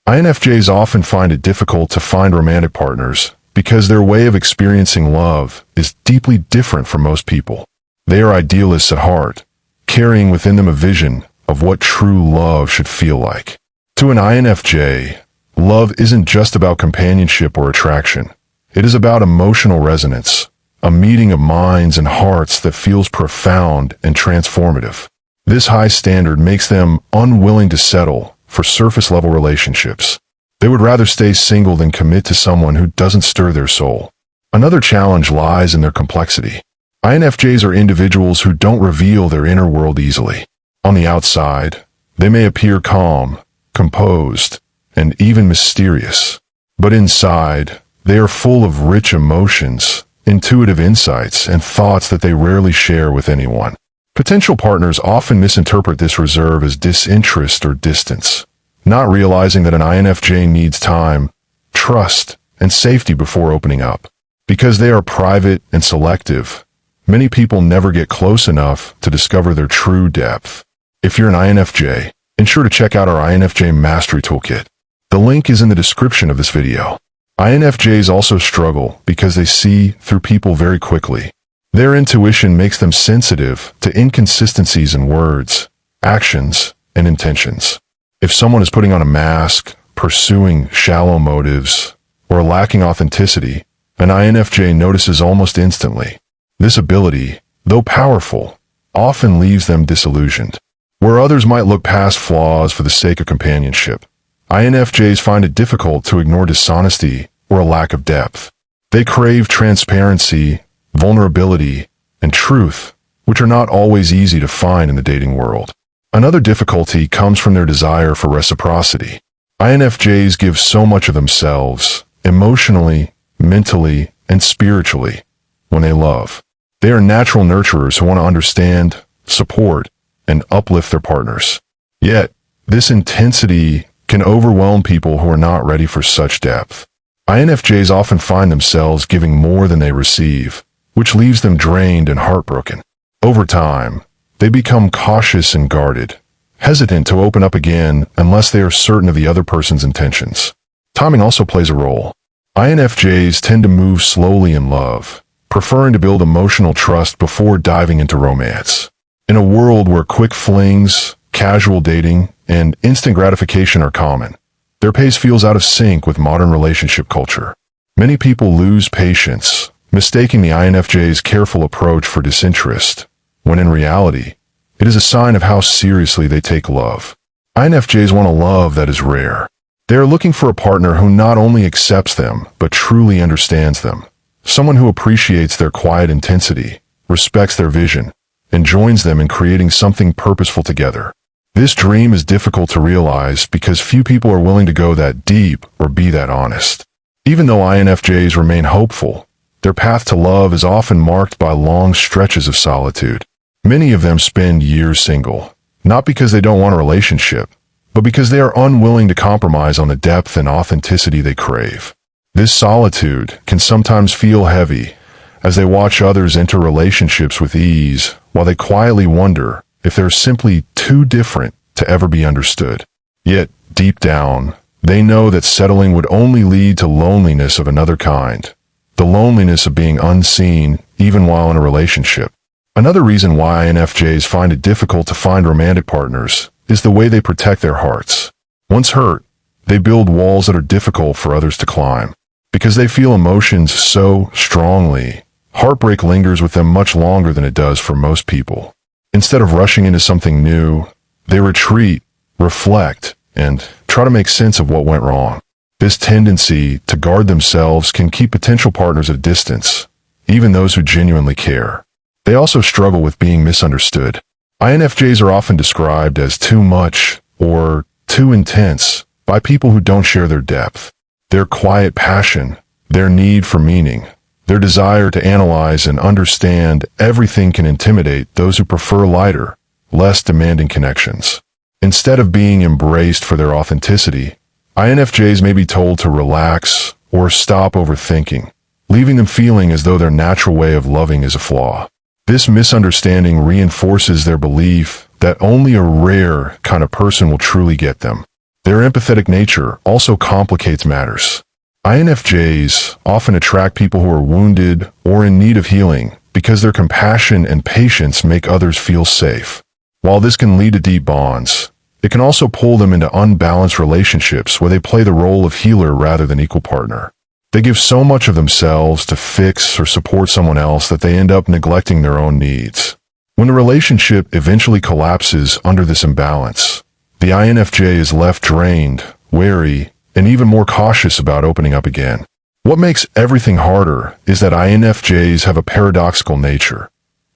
INFJs often find it difficult to find romantic partners because their way of experiencing love is deeply different from most people. They are idealists at heart, carrying within them a vision of what true love should feel like. To an INFJ, love isn't just about companionship or attraction. It is about emotional resonance, a meeting of minds and hearts that feels profound and transformative. This high standard makes them unwilling to settle for surface-level relationships. They would rather stay single than commit to someone who doesn't stir their soul. Another challenge lies in their complexity. INFJs are individuals who don't reveal their inner world easily. On the outside, they may appear calm, composed, and even mysterious. But inside, they are full of rich emotions, intuitive insights, and thoughts that they rarely share with anyone. Potential partners often misinterpret this reserve as disinterest or distance, not realizing that an INFJ needs time, trust, and safety before opening up. Because they are private and selective, many people never get close enough to discover their true depth. If you're an INFJ, ensure to check out our INFJ Mastery Toolkit. The link is in the description of this video. INFJs also struggle because they see through people very quickly. Their intuition makes them sensitive to inconsistencies in words, actions, and intentions. If someone is putting on a mask, pursuing shallow motives, or lacking authenticity, an INFJ notices almost instantly. This ability, though powerful, often leaves them disillusioned. Where others might look past flaws for the sake of companionship, INFJs find it difficult to ignore dishonesty or a lack of depth. They crave transparency, vulnerability, and truth, which are not always easy to find in the dating world. Another difficulty comes from their desire for reciprocity. INFJs give so much of themselves, emotionally, mentally, and spiritually, when they love. They are natural nurturers who want to understand, support, and uplift their partners. Yet, this intensity can overwhelm people who are not ready for such depth. INFJs often find themselves giving more than they receive, which leaves them drained and heartbroken. Over time, they become cautious and guarded, hesitant to open up again unless they are certain of the other person's intentions. Timing also plays a role. INFJs tend to move slowly in love, preferring to build emotional trust before diving into romance. In a world where quick flings, casual dating, and instant gratification are common, their pace feels out of sync with modern relationship culture. Many people lose patience, mistaking the INFJ's careful approach for disinterest, when in reality, it is a sign of how seriously they take love. INFJs want a love that is rare. They are looking for a partner who not only accepts them, but truly understands them. Someone who appreciates their quiet intensity, respects their vision, and joins them in creating something purposeful together. This dream is difficult to realize because few people are willing to go that deep or be that honest. Even though INFJs remain hopeful, their path to love is often marked by long stretches of solitude. Many of them spend years single, not because they don't want a relationship, but because they are unwilling to compromise on the depth and authenticity they crave. This solitude can sometimes feel heavy as they watch others enter relationships with ease, while they quietly wonder if they're simply too different to ever be understood. Yet, deep down, they know that settling would only lead to loneliness of another kind, the loneliness of being unseen even while in a relationship. Another reason why INFJs find it difficult to find romantic partners is the way they protect their hearts. Once hurt, they build walls that are difficult for others to climb. Because they feel emotions so strongly, heartbreak lingers with them much longer than it does for most people. Instead of rushing into something new, they retreat, reflect, and try to make sense of what went wrong. This tendency to guard themselves can keep potential partners at a distance, even those who genuinely care. They also struggle with being misunderstood. INFJs are often described as too much or too intense by people who don't share their depth. Their quiet passion, their need for meaning, their desire to analyze and understand everything can intimidate those who prefer lighter, less demanding connections. Instead of being embraced for their authenticity, INFJs may be told to relax or stop overthinking, leaving them feeling as though their natural way of loving is a flaw. This misunderstanding reinforces their belief that only a rare kind of person will truly get them. Their empathetic nature also complicates matters. INFJs often attract people who are wounded or in need of healing because their compassion and patience make others feel safe. While this can lead to deep bonds, it can also pull them into unbalanced relationships where they play the role of healer rather than equal partner. They give so much of themselves to fix or support someone else that they end up neglecting their own needs. When the relationship eventually collapses under this imbalance, the INFJ is left drained, wary, and even more cautious about opening up again. What makes everything harder is that INFJs have a paradoxical nature.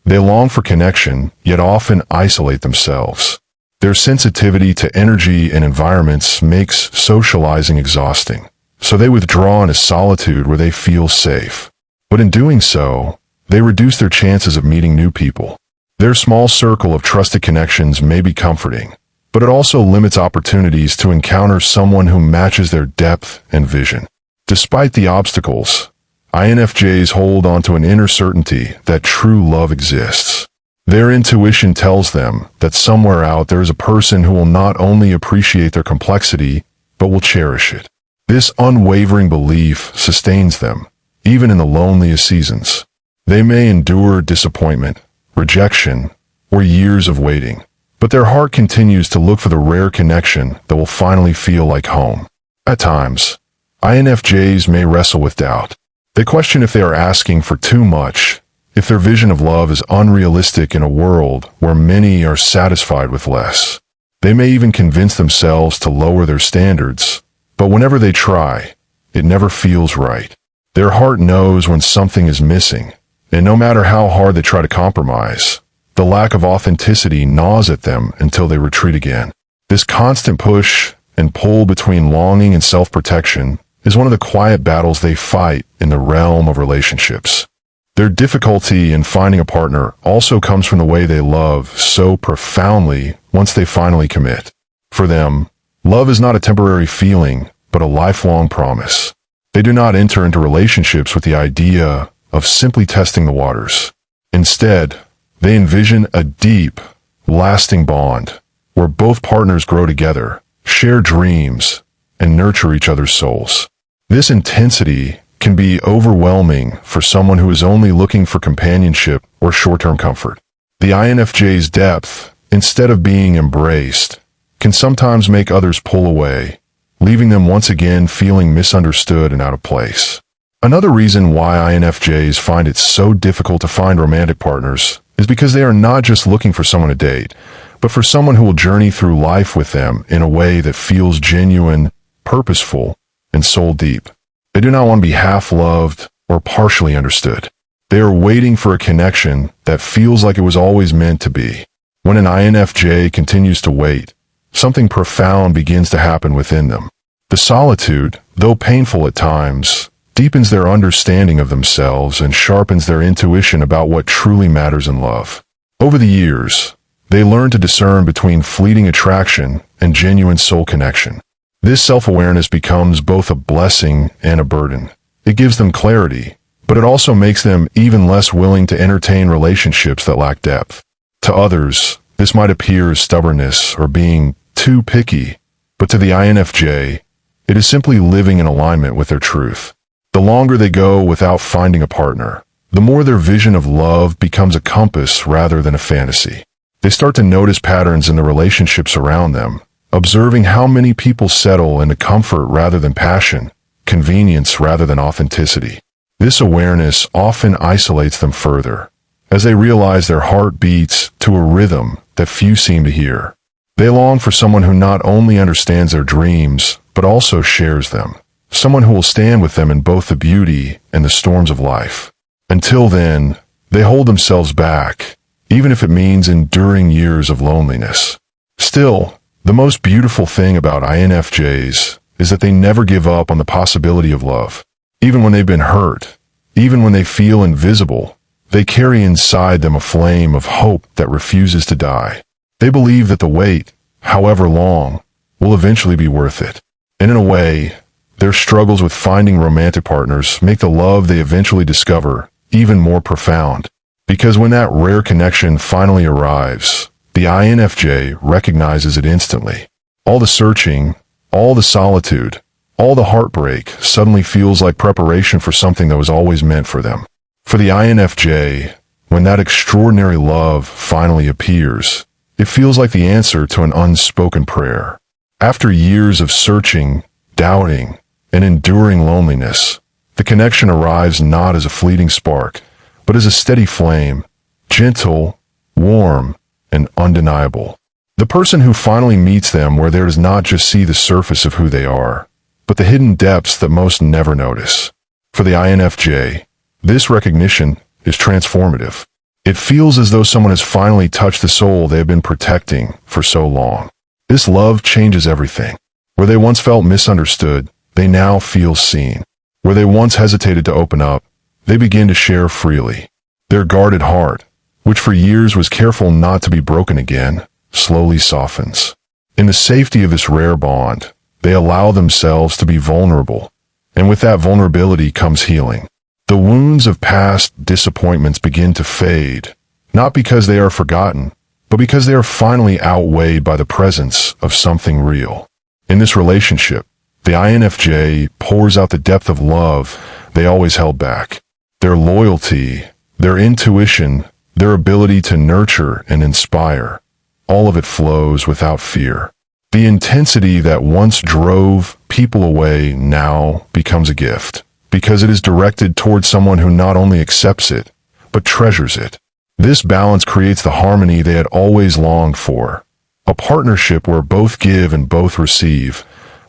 They long for connection, yet often isolate themselves. Their sensitivity to energy and environments makes socializing exhausting, so they withdraw into solitude where they feel safe. But in doing so, they reduce their chances of meeting new people. Their small circle of trusted connections may be comforting, but it also limits opportunities to encounter someone who matches their depth and vision. Despite the obstacles, INFJs hold onto an inner certainty that true love exists. Their intuition tells them that somewhere out there is a person who will not only appreciate their complexity, but will cherish it. This unwavering belief sustains them, even in the loneliest seasons. They may endure disappointment, rejection, or years of waiting, but their heart continues to look for the rare connection that will finally feel like home. At times, INFJs may wrestle with doubt. They question if they are asking for too much, if their vision of love is unrealistic in a world where many are satisfied with less. They may even convince themselves to lower their standards, but whenever they try, it never feels right. Their heart knows when something is missing, and no matter how hard they try to compromise, the lack of authenticity gnaws at them until they retreat again. This constant push and pull between longing and self-protection is one of the quiet battles they fight in the realm of relationships. Their difficulty in finding a partner also comes from the way they love so profoundly once they finally commit. For them, love is not a temporary feeling, but a lifelong promise. They do not enter into relationships with the idea of simply testing the waters. Instead, they envision a deep, lasting bond where both partners grow together, share dreams, and nurture each other's souls. This intensity can be overwhelming for someone who is only looking for companionship or short-term comfort. The INFJ's depth, instead of being embraced, can sometimes make others pull away, leaving them once again feeling misunderstood and out of place. Another reason why INFJs find it so difficult to find romantic partners is because they are not just looking for someone to date, but for someone who will journey through life with them in a way that feels genuine, purposeful, and soul-deep. They do not want to be half-loved or partially understood. They are waiting for a connection that feels like it was always meant to be. When an INFJ continues to wait, something profound begins to happen within them. The solitude, though painful at times, deepens their understanding of themselves and sharpens their intuition about what truly matters in love. Over the years, they learn to discern between fleeting attraction and genuine soul connection. This self-awareness becomes both a blessing and a burden. It gives them clarity, but it also makes them even less willing to entertain relationships that lack depth. To others, this might appear as stubbornness or being too picky, but to the INFJ, it is simply living in alignment with their truth. The longer they go without finding a partner, the more their vision of love becomes a compass rather than a fantasy. They start to notice patterns in the relationships around them, observing how many people settle into comfort rather than passion, convenience rather than authenticity. This awareness often isolates them further, as they realize their heart beats to a rhythm that few seem to hear. They long for someone who not only understands their dreams, but also shares them, someone who will stand with them in both the beauty and the storms of life. Until then, they hold themselves back, even if it means enduring years of loneliness. Still, the most beautiful thing about INFJs is that they never give up on the possibility of love. Even when they've been hurt, even when they feel invisible, they carry inside them a flame of hope that refuses to die. They believe that the wait, however long, will eventually be worth it. And in a way, their struggles with finding romantic partners make the love they eventually discover even more profound. Because when that rare connection finally arrives, the INFJ recognizes it instantly. All the searching, All the solitude, all the heartbreak suddenly feels like preparation for something that was always meant for them. For the INFJ, when that extraordinary love finally appears, it feels like the answer to an unspoken prayer. After years of searching, doubting, and enduring loneliness, the connection arrives not as a fleeting spark, but as a steady flame, gentle, warm, and undeniable. The person who finally meets them where they does not just see the surface of who they are, but the hidden depths that most never notice. For the INFJ, this recognition is transformative. It feels as though someone has finally touched the soul they have been protecting for so long. This love changes everything. Where they once felt misunderstood, they now feel seen. Where they once hesitated to open up, they begin to share freely. Their guarded heart, which for years was careful not to be broken again, slowly softens. In the safety of this rare bond, they allow themselves to be vulnerable, and with that vulnerability comes healing. The wounds of past disappointments begin to fade, not because they are forgotten, but because they are finally outweighed by the presence of something real. In this relationship, the INFJ pours out the depth of love they always held back. Their loyalty, their intuition, their ability to nurture and inspire, all of it flows without fear. The intensity that once drove people away now becomes a gift, because it is directed towards someone who not only accepts it, but treasures it. This balance creates the harmony they had always longed for, a partnership where both give and both receive,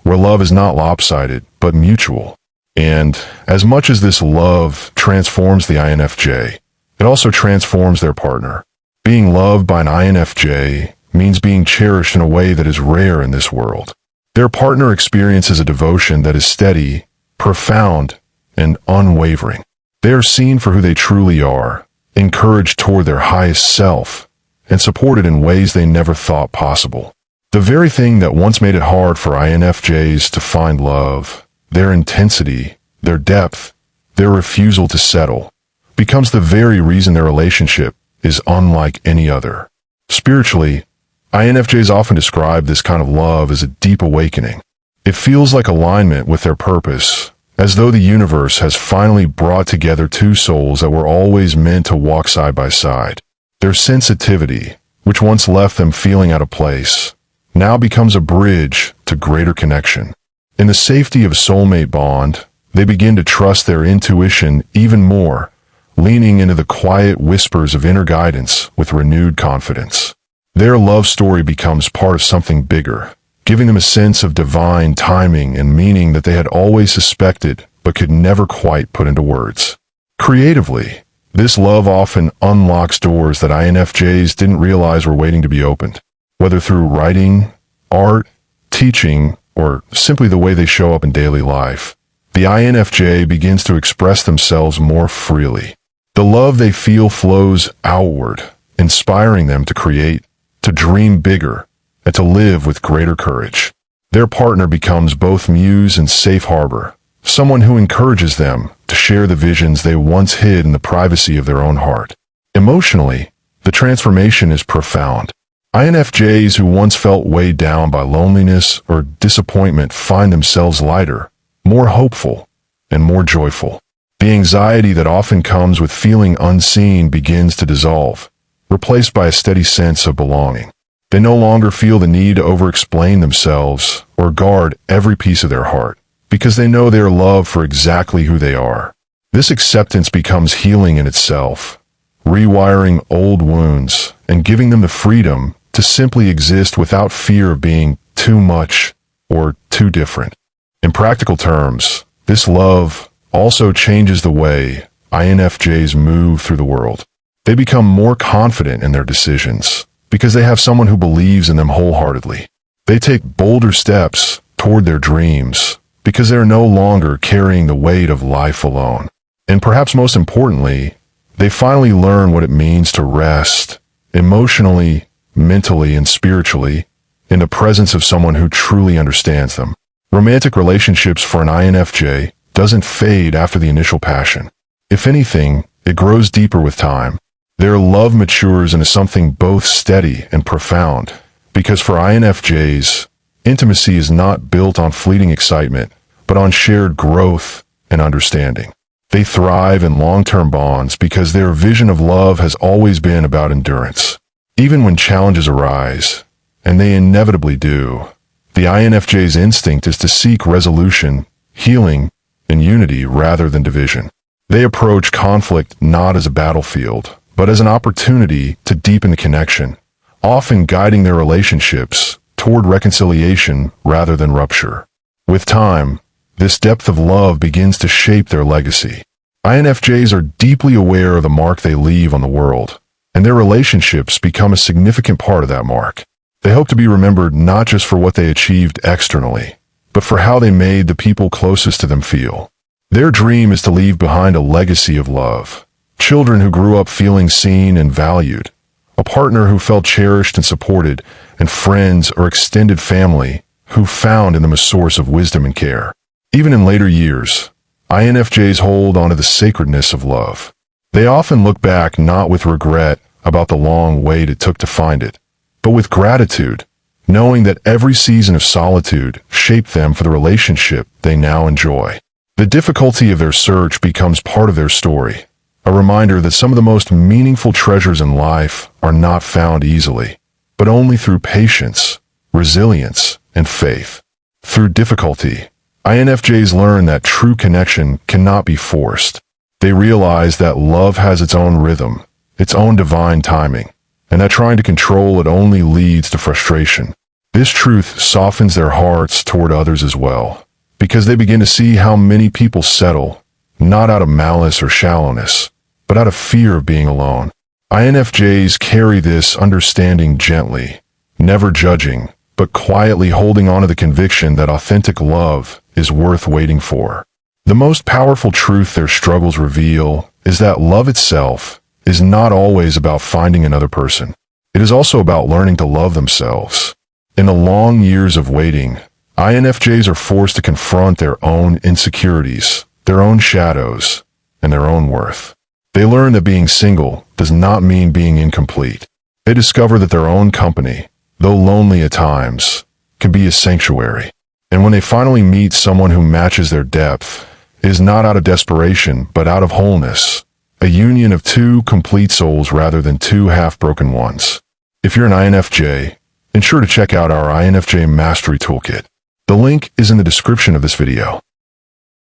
where love is not lopsided, but mutual. And as much as this love transforms the INFJ, it also transforms their partner. Being loved by an INFJ means being cherished in a way that is rare in this world. Their partner experiences a devotion that is steady, profound, and unwavering. They are seen for who they truly are, encouraged toward their highest self, and supported in ways they never thought possible. The very thing that once made it hard for INFJs to find love, their intensity, their depth, their refusal to settle, becomes the very reason their relationship is unlike any other. Spiritually, INFJs often describe this kind of love as a deep awakening. It feels like alignment with their purpose, as though the universe has finally brought together two souls that were always meant to walk side by side. Their sensitivity, which once left them feeling out of place, now becomes a bridge to greater connection. In the safety of a soulmate bond, they begin to trust their intuition even more, leaning into the quiet whispers of inner guidance with renewed confidence. Their love story becomes part of something bigger, giving them a sense of divine timing and meaning that they had always suspected but could never quite put into words. Creatively, this love often unlocks doors that INFJs didn't realize were waiting to be opened, whether through writing, art, teaching, or simply the way they show up in daily life. The INFJ begins to express themselves more freely. The love they feel flows outward, inspiring them to create, to dream bigger, and to live with greater courage. Their partner becomes both muse and safe harbor, someone who encourages them to share the visions they once hid in the privacy of their own heart. Emotionally, the transformation is profound. INFJs who once felt weighed down by loneliness or disappointment find themselves lighter, more hopeful, and more joyful. The anxiety that often comes with feeling unseen begins to dissolve, replaced by a steady sense of belonging. They no longer feel the need to over-explain themselves or guard every piece of their heart, because they know they are loved for exactly who they are. This acceptance becomes healing in itself, rewiring old wounds and giving them the freedom to simply exist without fear of being too much or too different. In practical terms, this love also changes the way INFJs move through the world. They become more confident in their decisions because they have someone who believes in them wholeheartedly. They take bolder steps toward their dreams because they are no longer carrying the weight of life alone. And perhaps most importantly, they finally learn what it means to rest, emotionally, mentally, and spiritually, in the presence of someone who truly understands them. Romantic relationships for an INFJ doesn't fade after the initial passion. If anything, it grows deeper with time. Their love matures into something both steady and profound, because for INFJs, Intimacy is not built on fleeting excitement, but on shared growth and understanding. They thrive in long-term bonds because their vision of love has always been about endurance. Even when challenges arise, and they inevitably do, the INFJ's instinct is to seek resolution, healing, and unity rather than division. They approach conflict not as a battlefield, but as an opportunity to deepen the connection, often guiding their relationships toward reconciliation rather than rupture. With time, this depth of love begins to shape their legacy. INFJs are deeply aware of the mark they leave on the world, and their relationships become a significant part of that mark. They hope to be remembered not just for what they achieved externally, but for how they made the people closest to them feel. Their dream is to leave behind a legacy of love. Children who grew up feeling seen and valued, a partner who felt cherished and supported, and friends or extended family who found in them a source of wisdom and care. Even in later years, INFJs hold onto the sacredness of love. They often look back not with regret about the long wait it took to find it, but with gratitude, knowing that every season of solitude shaped them for the relationship they now enjoy. The difficulty of their search becomes part of their story, a reminder that some of the most meaningful treasures in life are not found easily, but only through patience, resilience, and faith. Through difficulty, INFJs learn that true connection cannot be forced. They realize that love has its own rhythm, its own divine timing, and that trying to control it only leads to frustration. This truth softens their hearts toward others as well, because they begin to see how many people settle, not out of malice or shallowness, but out of fear of being alone. INFJs carry this understanding gently, never judging, but quietly holding on to the conviction that authentic love is worth waiting for. The most powerful truth their struggles reveal is that love itself is not always about finding another person. It is also about learning to love themselves. In the long years of waiting, INFJs are forced to confront their own insecurities, their own shadows, and their own worth. They learn that being single does not mean being incomplete. They discover that their own company, though lonely at times, can be a sanctuary. And when they finally meet someone who matches their depth, it is not out of desperation, but out of wholeness, a union of two complete souls rather than two half-broken ones. If you're an INFJ, ensure to check out our INFJ Mastery Toolkit. The link is in the description of this video.